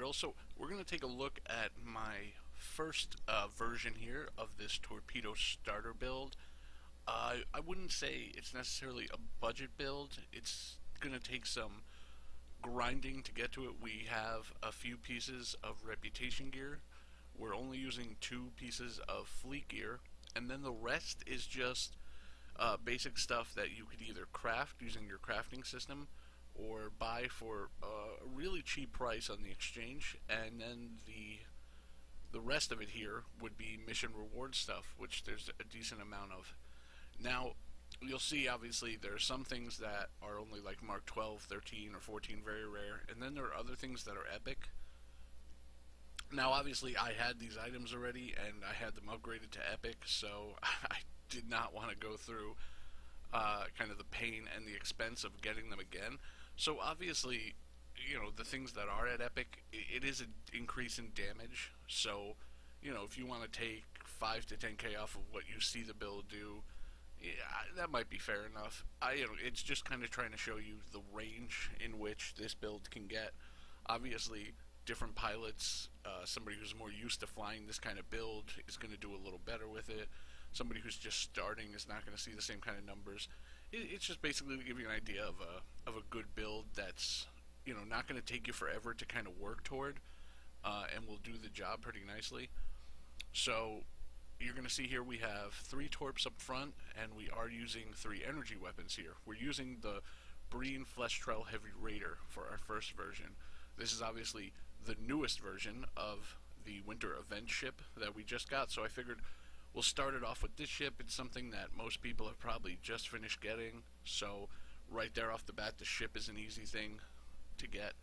drill. So we're going to take a look at my first version here of this Torpedo starter build. I wouldn't say it's necessarily a budget build. It's going to take some grinding to get to it. We have a few pieces of reputation gear. We're only using 2 pieces of fleet gear, and then the rest is just basic stuff that you could either craft using your crafting system or buy for a really cheap price on the exchange, and then the rest of it here would be mission reward stuff, which there's a decent amount of. Now, you'll see obviously there are some things that are only like Mark 12, 13, or 14, very rare, and then there are other things that are epic. Now, obviously, I had these items already, and I had them upgraded to epic, so I did not want to go through kind of the pain and the expense of getting them again. So obviously, you know, the things that are at epic, it is an increase in damage. So, you know, if you want to take 5 to 10k off of what you see the build do, yeah, that might be fair enough. It's just kind of trying to show you the range in which this build can get. Obviously, different pilots, somebody who's more used to flying this kind of build is going to do a little better with it. Somebody who's just starting is not going to see the same kind of numbers. It's just basically to give you an idea of a good build that's, you know, not going to take you forever to kind of work toward, and will do the job pretty nicely. So you're going to see here we have 3 torps up front, and we are using 3 energy weapons here. We're using the Breen Flesh Trail Heavy Raider for our first version. This is obviously the newest version of the winter event ship that we just got, so I figured we'll start it off with this ship. It's something that most people have probably just finished getting, so right there off the bat, the ship is an easy thing to get.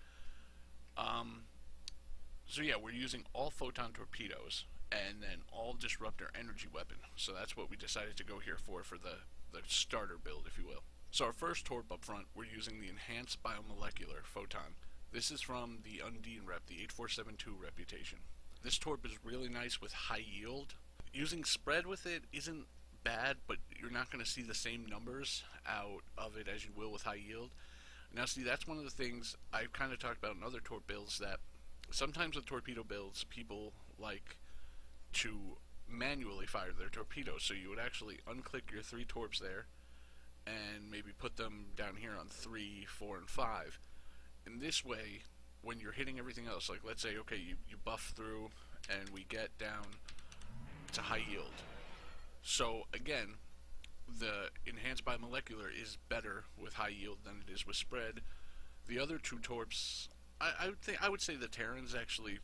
So yeah, we're using all photon torpedoes and then all disruptor energy weapon. So that's what we decided to go here for the starter build, if you will. So our first torp up front, we're using the enhanced biomolecular photon. This is from the Undine rep, the 8472 reputation. This torp is really nice with high yield. Using spread with it isn't bad, but you're not going to see the same numbers out of it as you will with high yield. Now see, that's one of the things I've kind of talked about in other torp builds, that sometimes with torpedo builds, people like to manually fire their torpedoes. So you would actually unclick your 3 torps there, and maybe put them down here on 3, 4, and 5. In this way, when you're hitting everything else, like let's say, okay, you buff through, and we get down to high yield. So again, the enhanced biomolecular is better with high yield than it is with spread. The other 2 torps, I would say the Terran's actually,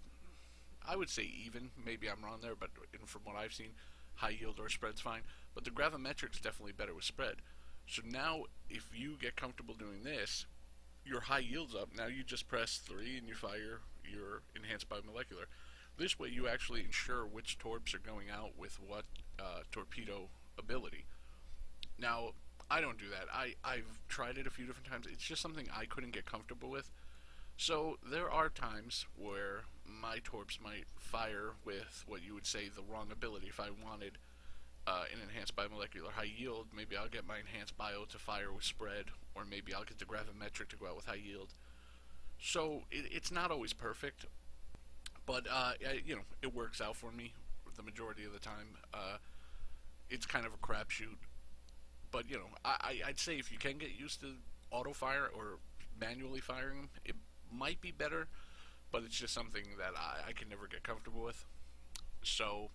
I would say even. Maybe I'm wrong there, but from what I've seen, high yield or spread's fine. But the gravimetric's definitely better with spread. So now, if you get comfortable doing this, your high yield's up. Now you just press 3 and you fire your enhanced biomolecular. This way you actually ensure which torps are going out with what torpedo ability. Now, I don't do that. I've tried it a few different times. It's just something I couldn't get comfortable with. So there are times where my torps might fire with what you would say the wrong ability. If I wanted an enhanced biomolecular high yield, maybe I'll get my enhanced bio to fire with spread, or maybe I'll get the gravimetric to go out with high yield. So it's not always perfect, but you know, it works out for me the majority of the time. It's kind of a crapshoot, but you know, I'd say if you can get used to auto fire or manually firing, it might be better, but it's just something that I can never get comfortable with. So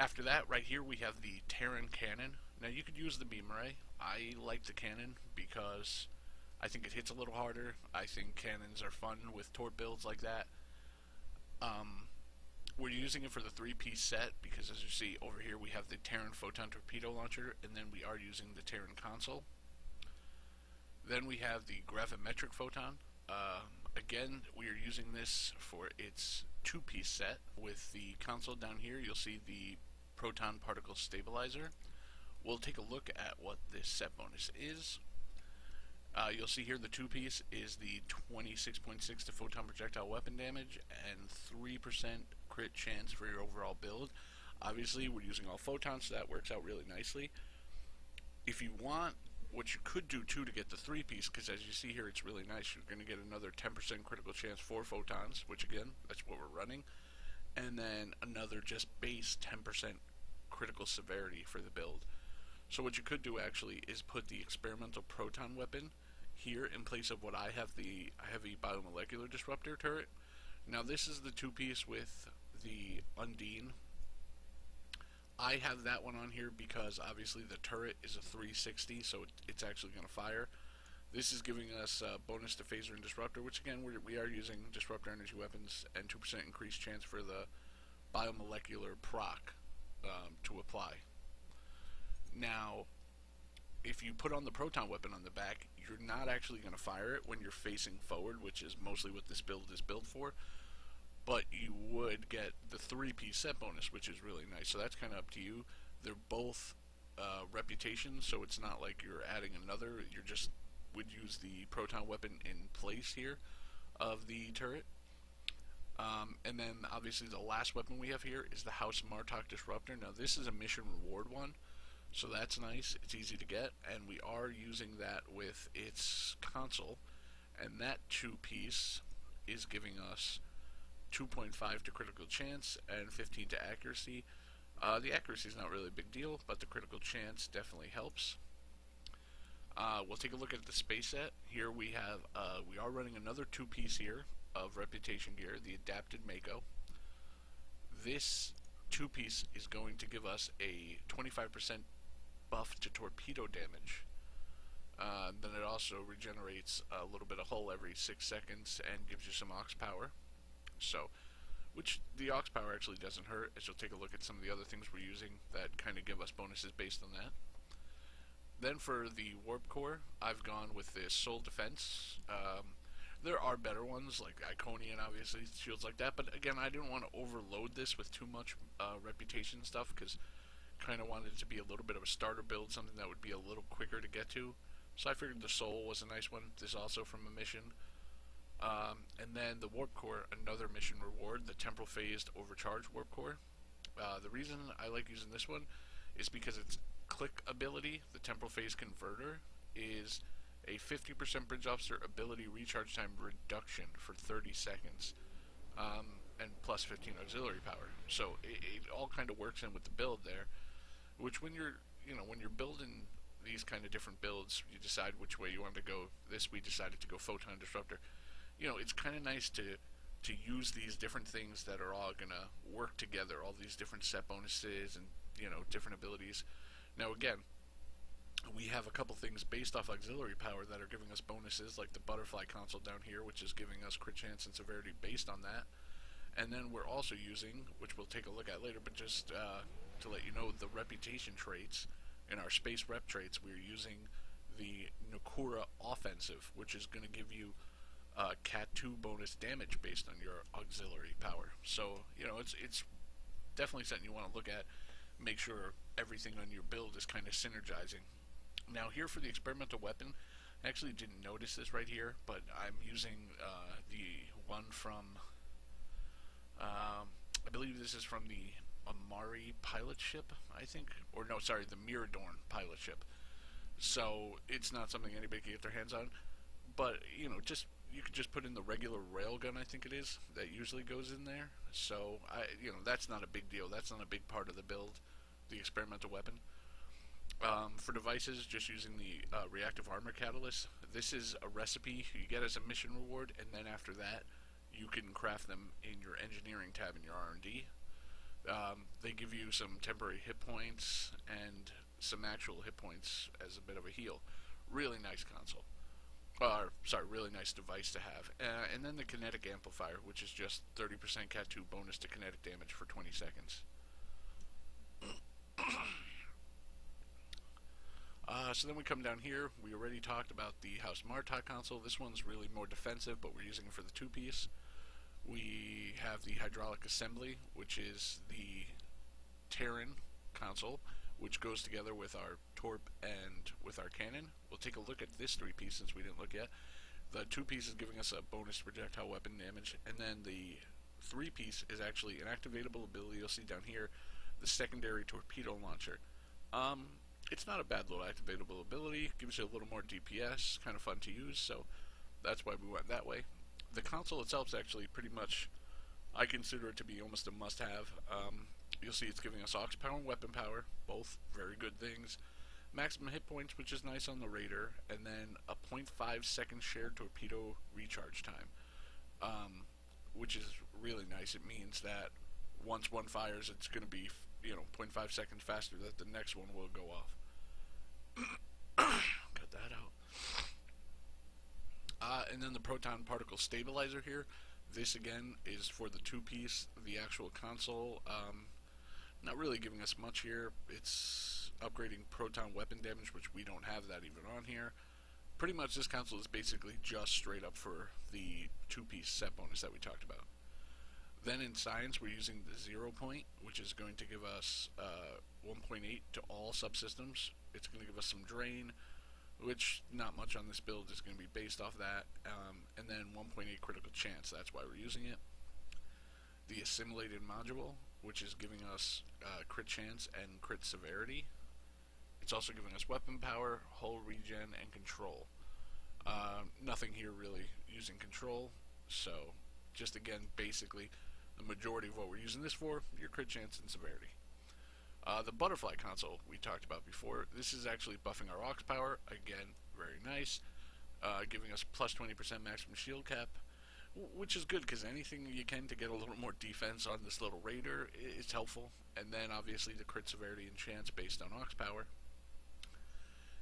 after that, right here we have the Terran cannon. Now you could use the beam array. I like the cannon because I think it hits a little harder. I think cannons are fun with torp builds like that. We're using it for the 3-piece set because, as you see over here, we have the Terran photon torpedo launcher, and then we are using the Terran console. Then we have the gravimetric photon. Again, we are using this for its 2-piece set. With the console down here, you'll see the proton particle stabilizer. We'll take a look at what this set bonus is. You'll see here the 2-piece is the 26.6 to photon projectile weapon damage and 3% crit chance for your overall build. Obviously, we're using all photons, so that works out really nicely. If you want what you could do too to get the 3-piece, because as you see here, it's really nice. You're going to get another 10% critical chance for photons, which again, that's what we're running, and then another just base 10% critical severity for the build. So what you could do actually is put the experimental proton weapon here in place of what I have, the heavy biomolecular disruptor turret. Now this is the 2-piece with the Undine. I have that one on here because obviously the turret is a 360, so it's actually going to fire. This is giving us a bonus to phaser and disruptor, which again we are using disruptor energy weapons, and 2% increased chance for the biomolecular proc to apply. Now, if you put on the proton weapon on the back, you're not actually going to fire it when you're facing forward, which is mostly what this build is built for. But you would get the 3-piece set bonus, which is really nice. So that's kind of up to you. They're both reputation, so it's not like you're adding another. You just would use the proton weapon in place here of the turret. And then obviously the last weapon we have here is the House Martok Disruptor. Now this is a mission reward one, so that's nice. It's easy to get, and we are using that with its console. And that 2-piece is giving us 2.5 to critical chance and 15 to accuracy. The accuracy is not really a big deal, but the critical chance definitely helps. We'll take a look at the space set. Here we are running another 2-piece here of reputation gear, the Adapted Mako. This 2-piece is going to give us a 25% buff to torpedo damage. Then it also regenerates a little bit of hull every 6 seconds and gives you some aux power. So, which the aux power actually doesn't hurt, as you'll take a look at some of the other things we're using that kind of give us bonuses based on that. Then for the warp core, I've gone with this Soul Defense. There are better ones like Iconian, obviously, shields like that, but again, I didn't want to overload this with too much reputation stuff, because kind of wanted it to be a little bit of a starter build, something that would be a little quicker to get to. So I figured the Soul was a nice one. This also from a mission. And then the Warp Core, another mission reward, the Temporal Phased Overcharge Warp Core. The reason I like using this one is because its click ability, the Temporal Phase Converter, is a 50% Bridge Officer ability recharge time reduction for 30 seconds, and plus 15 auxiliary power. So it all kind of works in with the build there, which when you're building these kind of different builds, you decide which way you want to go. We decided to go Photon Disruptor. It's kind of nice to use these different things that are all gonna work together, all these different set bonuses and different abilities. Now again, we have a couple things based off auxiliary power that are giving us bonuses, like the Butterfly console down here, which is giving us crit chance and severity based on that. And then we're also using, which we'll take a look at later, but just to let you know, the reputation traits in our space rep traits, we're using the Nakura Offensive, which is going to give you Cat 2 bonus damage based on your auxiliary power. So, it's definitely something you want to look at. Make sure everything on your build is kind of synergizing. Now here for the experimental weapon, I actually didn't notice this right here, but I'm using the one from, I believe this is from the Amari pilot ship, I think, or no, sorry, the Miradorn pilot ship. So it's not something anybody can get their hands on, but you could just put in the regular railgun, I think it is, that usually goes in there. So that's not a big deal. That's not a big part of the build, the experimental weapon. For devices, just using the reactive armor catalyst. This is a recipe you get as a mission reward, and then after that, you can craft them in your engineering tab in your R&D. They give you some temporary hit points and some actual hit points as a bit of a heal. Really nice console. Really nice device to have. And then the kinetic amplifier, which is just 30% Cat 2 bonus to kinetic damage for 20 seconds. So then we come down here. We already talked about the House Martok console. This one's really more defensive, but we're using it for the 2-piece. We have the hydraulic assembly, which is the Terran console, which goes together with our Torp and with our cannon. We'll take a look at this 3-piece since we didn't look yet. The 2-piece is giving us a bonus projectile weapon damage, and then the 3-piece is actually an activatable ability. You'll see down here, the secondary torpedo launcher. It's not a bad little activatable ability. Gives you a little more DPS, kind of fun to use, so that's why we went that way. The console itself is actually pretty much, I consider it to be almost a must-have. You'll see it's giving us aux power and weapon power, both very good things. Maximum hit points, which is nice on the Raider, and then a 0.5 second shared torpedo recharge time, which is really nice. It means that once one fires, it's going to be, 0.5 seconds faster that the next one will go off. Cut that out. And then the proton particle stabilizer here. This again is for the two-piece. The actual console, not really giving us much here. It's upgrading proton weapon damage, which we don't have that even on here. Pretty much this console is basically just straight up for the two-piece set bonus that we talked about. Then in science, we're using the 0 point, which is going to give us 1.8 to all subsystems. It's going to give us some drain, which not much on this build is going to be based off that, and then 1.8 critical chance. That's why we're using it. The assimilated module, which is giving us crit chance and crit severity. It's also giving us weapon power, hull regen, and control. Nothing here really using control, so just again, basically, the majority of what we're using this for, your crit chance and severity. The butterfly console we talked about before. This is actually buffing our aux power. Again, very nice. Giving us plus 20% maximum shield cap, which is good because anything you can to get a little more defense on this little Raider is helpful. And then obviously the crit severity and chance based on aux power.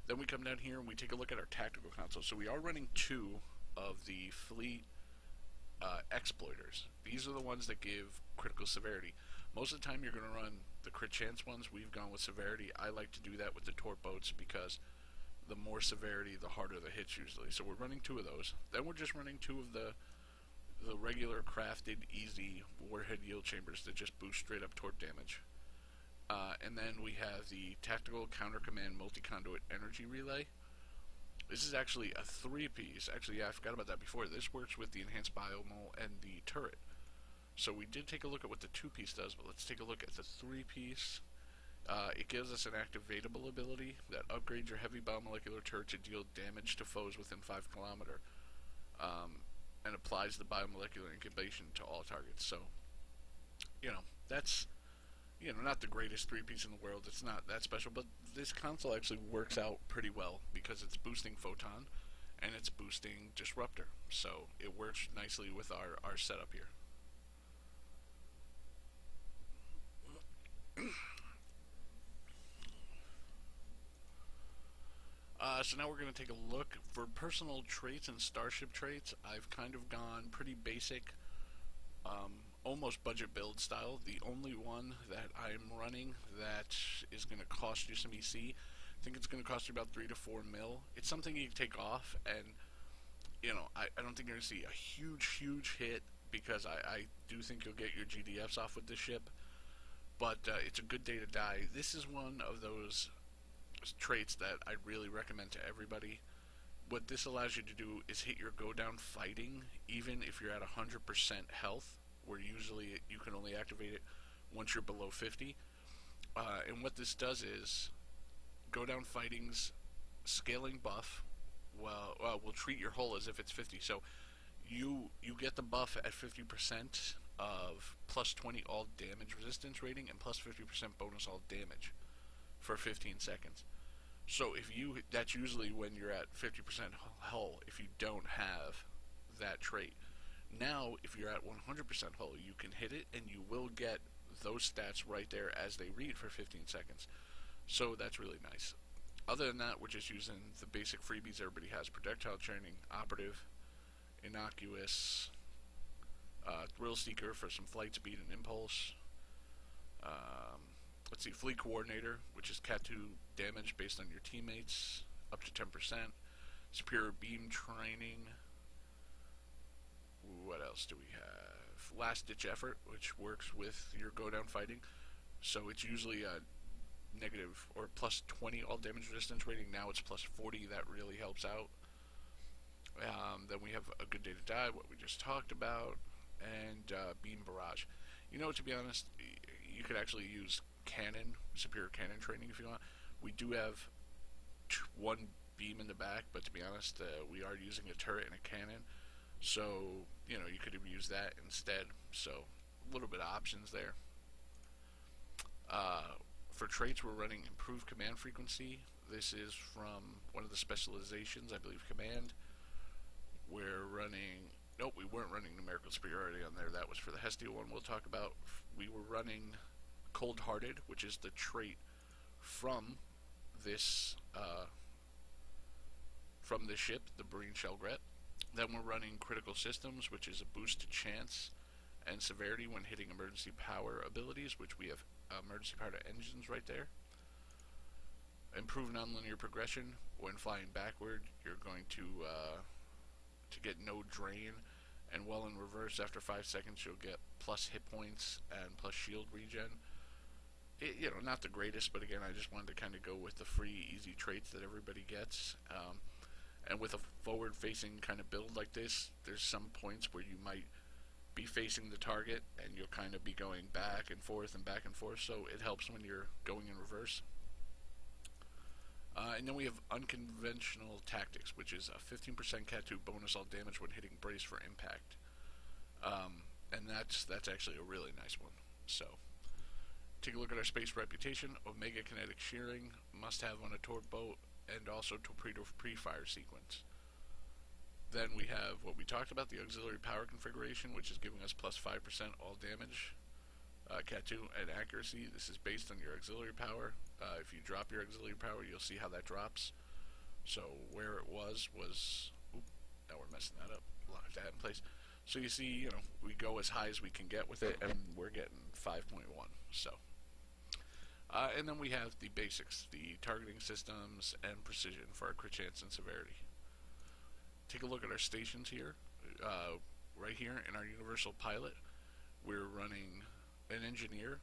Then we come down here and we take a look at our tactical console. So we are running 2 of the fleet exploiters. These are the ones that give critical severity. Most of the time you're going to run the crit chance ones. We've gone with severity. I like to do that with the torp boats because the more severity, the harder the hits usually. So we're running 2 of those. Then we're just running 2 of the regular crafted easy warhead yield chambers that just boost straight up torp damage. And then we have the tactical counter command multi-conduit energy relay. This is actually a 3-piece. Actually, yeah, I forgot about that before. This works with the enhanced biomole and the turret. So we did take a look at what the 2-piece does, but let's take a look at the 3-piece. It gives us an activatable ability that upgrades your heavy biomolecular turret to deal damage to foes within 5 km, and applies the biomolecular incubation to all targets. So, that's, not the greatest 3-piece in the world. It's not that special, but this console actually works out pretty well because it's boosting photon and it's boosting disruptor. So it works nicely with our setup here. So now we're going to take a look for personal traits and starship traits. I've kind of gone pretty basic, almost budget build style. The only one that I'm running that is going to cost you some EC, I think it's going to cost you about 3 to 4 mil. It's something you can take off, and I don't think you're going to see a huge hit because I do think you'll get your GDFs off with this ship. But it's a good day to die. This is one of those traits that I really recommend to everybody. What this allows you to do is hit your go down fighting even if you're at 100% health, where usually you can only activate it once you're below 50. And what this does is go down fighting's scaling buff will treat your hull as if it's 50. So you get the buff at 50% of plus 20 all damage resistance rating and plus 50% bonus all damage for 15 seconds. So that's usually when you're at 50% hull if you don't have that trait. Now, if you're at 100% hull, you can hit it and you will get those stats right there as they read for 15 seconds. So that's really nice. Other than that, we're just using the basic freebies everybody has: projectile training, operative, innocuous, thrill seeker for some flight speed and impulse. Let's see, fleet coordinator, which is Cat 2 damage based on your teammates, up to 10%. Superior beam training. What else do we have? Last ditch effort, which works with your go down fighting. So it's usually a negative or plus 20 all damage resistance rating. Now it's plus 40. That really helps out. Then we have a good day to die, what we just talked about, and beam barrage. To be honest, you could actually use cannon, superior cannon training if you want, We do have one beam in the back, but to be honest, we are using a turret and a cannon, so you know you could have used that instead. So a little bit of options there. For traits, we're running improved command frequency. This is from one of the specializations, I believe, command. We're running. Nope, we weren't running numerical superiority on there. That was for the Hestia one we'll talk about. We were running cold-hearted, which is the trait from this ship, the Marine Shellgret. Then we're running critical systems, which is a boost to chance and severity when hitting emergency power abilities, which we have emergency power to engines right there. Improved nonlinear progression. When flying backward, you're going to get no drain, and while in reverse after 5 seconds you'll get plus hit points and plus shield regen. You know, not the greatest, but again, I just wanted to kind of go with the free, easy traits that everybody gets. And with a forward-facing kind of build like this, there's some points where you might be facing the target and you'll kind of be going back and forth, so it helps when you're going in reverse. And then we have unconventional tactics, which is a 15% Cat 2 bonus all damage when hitting brace for impact. And that's actually a really nice one. So take a look at our space reputation. Omega kinetic shearing, must have on a torpedo, and also torpedo pre-fire sequence. Then we have what we talked about, the auxiliary power configuration, which is giving us plus 5% all damage, Cat 2, and accuracy. This is based on your auxiliary power. If you drop your auxiliary power, you'll see how that drops. So where it was, now we're messing that up, lock that in place. So you see, you know, we go as high as we can get with it, and we're getting 5.1, so. And then we have the basics, the targeting systems and precision for our crit chance and severity. Take a look at our stations here. Right here in our universal pilot, we're running an engineer.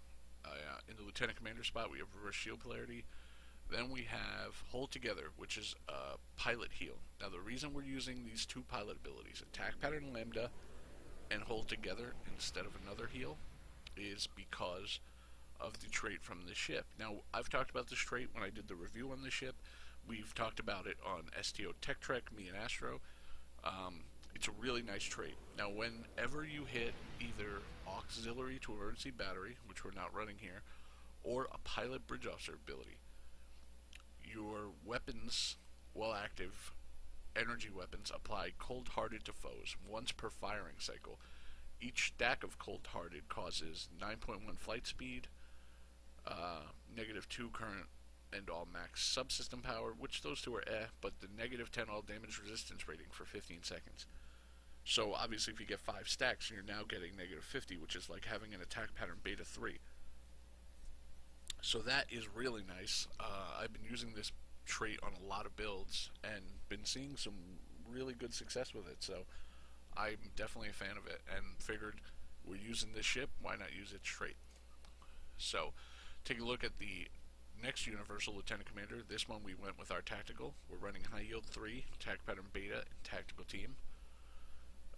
In the lieutenant commander spot, we have reverse shield polarity. Then we have hold together, which is a pilot heal. Now the reason we're using these two pilot abilities, attack pattern lambda and hold together instead of another heal, is because of the trait from the ship. Now, I've talked about this trait when I did the review on the ship. We've talked about it on STO Tech Trek, me and Astro. It's a really nice trait. Now, whenever you hit either auxiliary to emergency battery, which we're not running here, or a pilot bridge officer ability, your weapons, while active, energy weapons, apply cold-hearted to foes once per firing cycle. Each stack of cold-hearted causes 9.1 flight speed, -2 current and all max subsystem power, which those two are but the -10 all damage resistance rating for 15 seconds. So obviously if you get 5 stacks, you're now getting -50, which is like having an attack pattern beta 3. So that is really nice. I've been using this trait on a lot of builds and been seeing some really good success with it, so I'm definitely a fan of it, and figured we're using this ship, why not use its trait? So take a look at the next universal lieutenant commander. This one we went with our tactical. We're running high yield 3, attack pattern beta, and tactical team.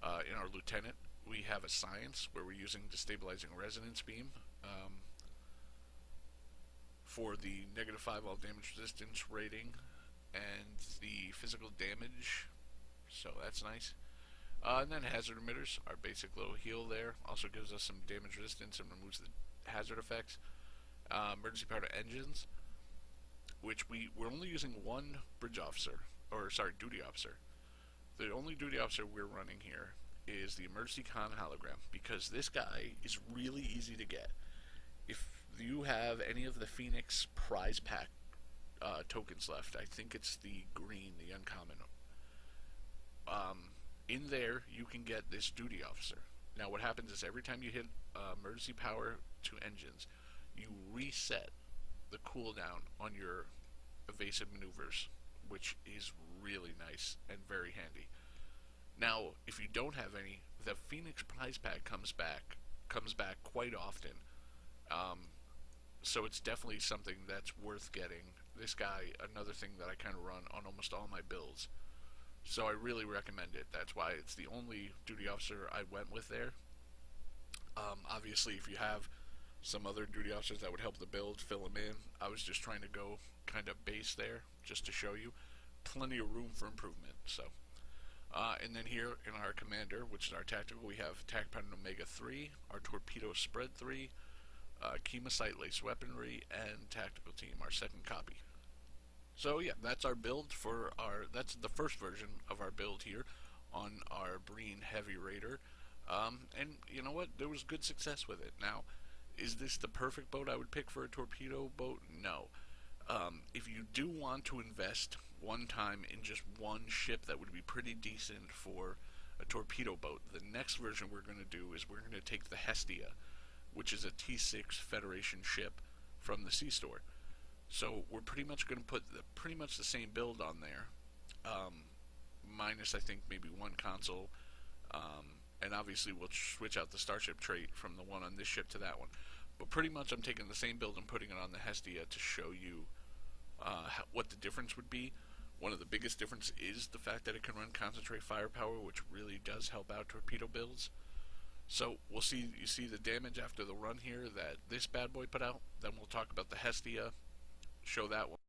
In our lieutenant, we have a science where we're using destabilizing resonance beam for the -5 all damage resistance rating and the physical damage, so that's nice. And then hazard emitters, our basic little heal there, also gives us some damage resistance and removes the hazard effects. Emergency power to engines, which we're only using one bridge officer, duty officer. The only duty officer we're running here is the emergency con hologram, because this guy is really easy to get. If you have any of the Phoenix prize pack tokens left, I think it's the green, the uncommon. In there, you can get this duty officer. Now, what happens is every time you hit emergency power to engines, you reset the cooldown on your evasive maneuvers, which is really nice and very handy. Now, if you don't have any, the Phoenix prize pack comes back quite often. So it's definitely something that's worth getting. This guy, another thing that I kind of run on almost all my builds. So I really recommend it. That's why it's the only duty officer I went with there. Obviously, if you have some other duty officers that would help the build, fill them in. I was just trying to go kind of base there, just to show you. Plenty of room for improvement. So, and then here in our commander, which is our tactical, we have Attack Pattern Omega 3, our Torpedo Spread 3, Chemosite Lace Weaponry, and Tactical Team, our second copy. So yeah, that's our build for that's the first version of our build here on our Breen Heavy Raider. And you know what, there was good success with it. Now, is this the perfect boat I would pick for a torpedo boat? No. If you do want to invest one time in just one ship that would be pretty decent for a torpedo boat, the next version we're going to do is we're going to take the Hestia, which is a T6 Federation ship from the C-Store. So we're pretty much going to put pretty much the same build on there, minus I think maybe one console, and obviously we'll switch out the starship trait from the one on this ship to that one. But pretty much I'm taking the same build and putting it on the Hestia to show you what the difference would be. One of the biggest differences is the fact that it can run concentrate firepower, which really does help out torpedo builds. So we'll see. You see the damage after the run here that this bad boy put out. Then we'll talk about the Hestia, show that one.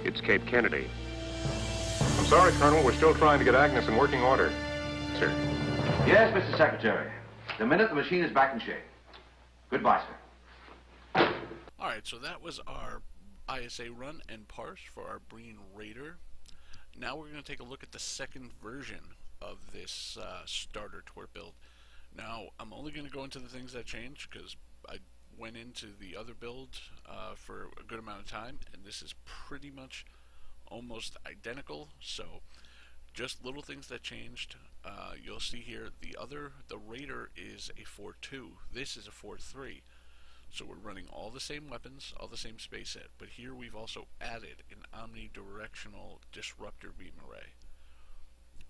It's Cape Kennedy. I'm sorry, Colonel. We're still trying to get Agnes in working order. Sir. Yes, Mr. Secretary. The minute the machine is back in shape. Goodbye, sir. Alright, so that was our ISA run and parse for our Breen Raider. Now we're going to take a look at the second version of this starter torp build. Now, I'm only going to go into the things that changed because I went into the other build for a good amount of time, and this is pretty much almost identical. So just little things that changed. You'll see here the Raider is a 4.2. This is a 4.3. So we're running all the same weapons, all the same space set, but here we've also added an omnidirectional disruptor beam array.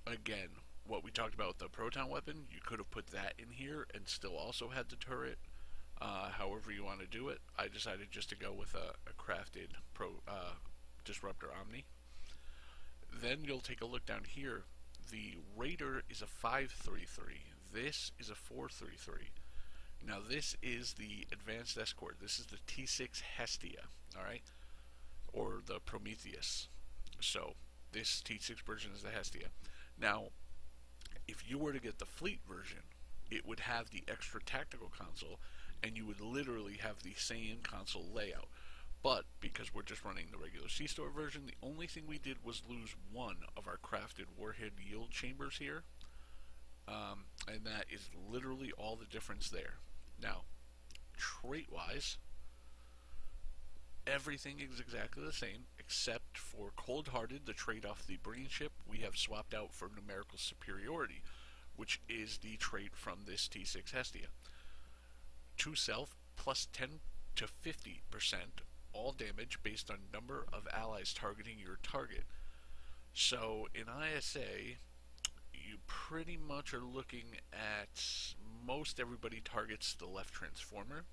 Again, what we talked about with the proton weapon, you could have put that in here and still also had the turret. However you want to do it, I decided just to go with a crafted disruptor omni. Then you'll take a look down here. The Raider is a 533. This is a 433. Now this is the advanced escort. This is the T6 Hestia, alright? Or the Prometheus. So this T6 version is the Hestia. Now, if you were to get the fleet version, it would have the extra tactical console, and you would literally have the same console layout. But because we're just running the regular C-Store version, the only thing we did was lose one of our crafted warhead yield chambers here. And that is literally all the difference there. Now, trait-wise, everything is exactly the same, except for Cold-Hearted, the trait off the Brain Ship, we have swapped out for Numerical Superiority, which is the trait from this T6 Hestia. To self, plus 10 to 50% all damage based on number of allies targeting your target. So in ISA, you pretty much are looking at most everybody targets the left transformer,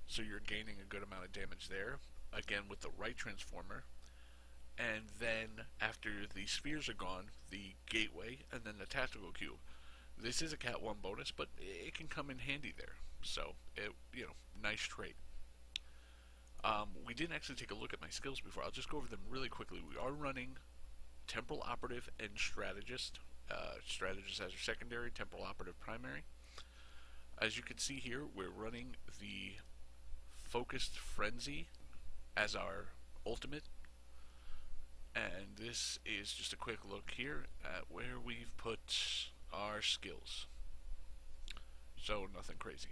so you're gaining a good amount of damage there, again with the right transformer, and then after the spheres are gone, the gateway, and then the tactical cube. This is a Cat 1 bonus, but it can come in handy there, so nice trait. We didn't actually take a look at my skills before. I'll just go over them really quickly. We are running Temporal Operative and Strategist. Strategist as your secondary, Temporal Operative primary. As you can see here, we're running the Focused Frenzy as our ultimate. And this is just a quick look here at where we've put our skills. So nothing crazy.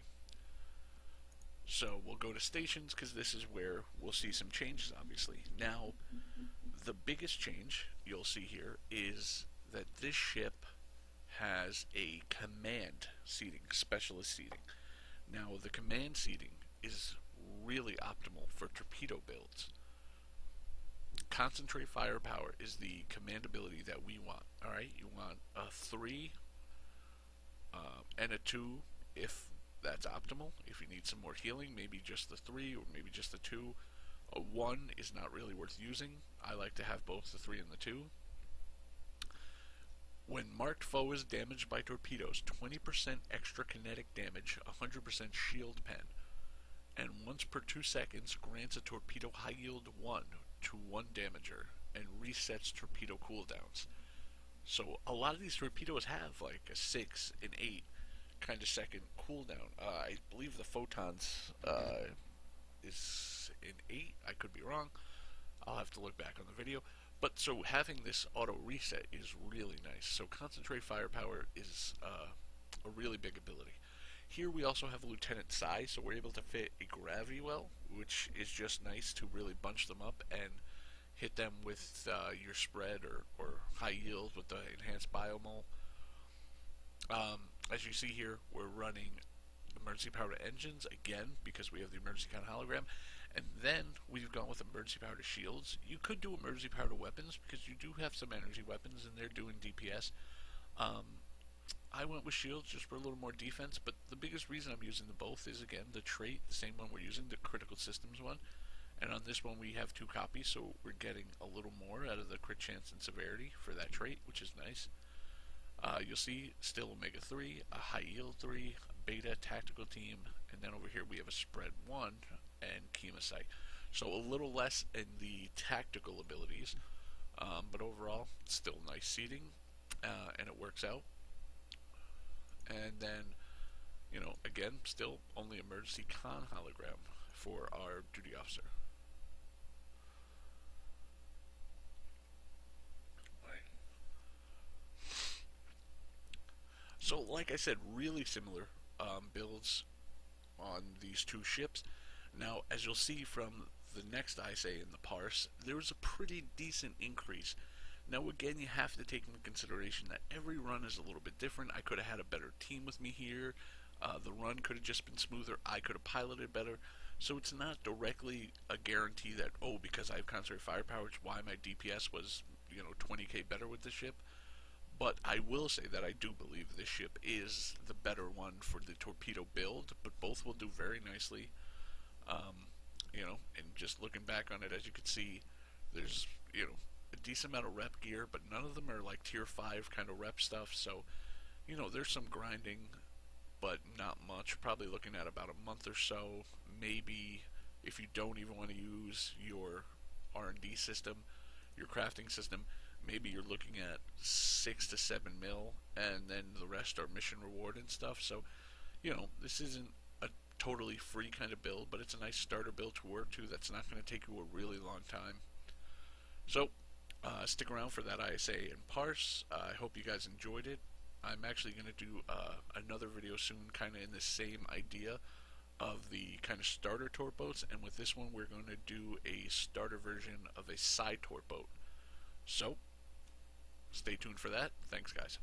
So we'll go to stations because this is where we'll see some changes, obviously. Now, the biggest change you'll see here is that this ship has a command seating, specialist seating. Now, the command seating is really optimal for torpedo builds. Concentrate firepower is the command ability that we want. Alright, you want a 3 and a 2 if that's optimal. If you need some more healing, maybe just the 3 or maybe just the 2. A 1 is not really worth using. I like to have both the 3 and the 2. When marked foe is damaged by torpedoes, 20% extra kinetic damage, 100% shield pen, and once per 2 seconds grants a torpedo high yield 1 to 1 damager and resets torpedo cooldowns. So a lot of these torpedoes have like a 6, an 8 kind of second cooldown. I believe the photons is an 8. I could be wrong. I'll have to look back on the video. But so having this auto reset is really nice. So concentrate firepower is a really big ability. Here we also have Lieutenant Psi, so we're able to fit a gravity well, which is just nice to really bunch them up and hit them with your spread or high yield with the enhanced biomole. As you see here, we're running emergency power to engines again because we have the emergency count hologram, and then we've gone with emergency power to shields. You could do emergency power to weapons because you do have some energy weapons and they're doing DPS. I went with shields just for a little more defense, but the biggest reason I'm using them both is, again, the trait, the same one we're using, the critical systems one. And on this one we have 2 copies, so we're getting a little more out of the crit chance and severity for that trait, which is nice. You'll see still Omega 3, a high yield 3, a beta tactical team, and then over here we have a spread 1 and Chemocyte. So a little less in the tactical abilities, but overall still nice seating, and it works out. And then, again, still only emergency con hologram for our duty officer. So, like I said, really similar builds on these 2 ships. Now, as you'll see from the next ISA in the parse, there was a pretty decent increase. Now, again, you have to take into consideration that every run is a little bit different. I could have had a better team with me here. The run could have just been smoother. I could have piloted better. So it's not directly a guarantee that, oh, because I have concentrated firepower, it's why my DPS was, 20k better with this ship. But I will say that I do believe this ship is the better one for the torpedo build, but both will do very nicely. And just looking back on it, as you can see, there's, a decent amount of rep gear, but none of them are like tier 5 kind of rep stuff, so, there's some grinding, but not much. Probably looking at about a month or so, maybe, if you don't even want to use your R&D system, your crafting system, maybe you're looking at 6 to 7 mil, and then the rest are mission reward and stuff. So, this isn't a totally free kind of build, but it's a nice starter build to work to that's not going to take you a really long time. So, stick around for that ISA and parse. I hope you guys enjoyed it. I'm actually going to do another video soon, kind of in the same idea of the kind of starter torp boats, and with this one we're going to do a starter version of a side torp boat. So, stay tuned for that. Thanks, guys.